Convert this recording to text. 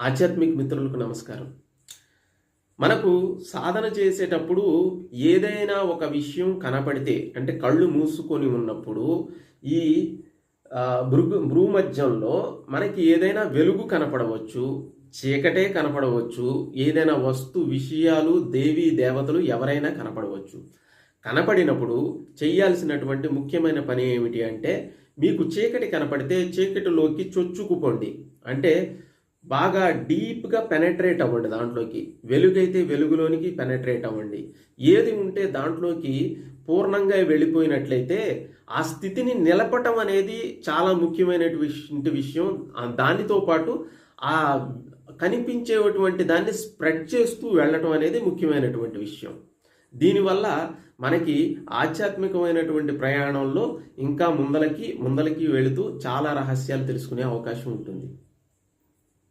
ఆధ్యాత్మిక మిత్రులకు నమస్కారం. మనకు సాధన చేసేటప్పుడు ఏదైనా ఒక విషయం కనపడితే అంటే కళ్ళు మూసుకొని ఉన్నప్పుడు ఈ భ్రూమధ్యంలో మనకి ఏదైనా వెలుగు కనపడవచ్చు, చీకటే కనపడవచ్చు, ఏదైనా విషయాలు, దేవీ దేవతలు ఎవరైనా కనపడవచ్చు. కనపడినప్పుడు చెయ్యాల్సినటువంటి ముఖ్యమైన పని ఏమిటి అంటే, మీకు చీకటి కనపడితే చీకటిలోకి చొచ్చుకుపోండి. అంటే బాగా డీప్గా పెనట్రేట్ అవ్వండి దాంట్లోకి. వెలుగైతే వెలుగులోనికి పెనట్రేట్ అవ్వండి. ఏది ఉంటే దాంట్లోకి పూర్ణంగా వెళ్ళిపోయినట్లయితే ఆ స్థితిని నిలపటం అనేది చాలా ముఖ్యమైనటువంటి విషయం. దానితో పాటు ఆ కనిపించేటువంటి దాన్ని స్ప్రెడ్ చేస్తూ వెళ్ళటం అనేది ముఖ్యమైనటువంటి విషయం. దీనివల్ల మనకి ఆధ్యాత్మికమైనటువంటి ప్రయాణంలో ఇంకా ముందలకి వెళుతూ చాలా రహస్యాలు తెలుసుకునే అవకాశం ఉంటుంది.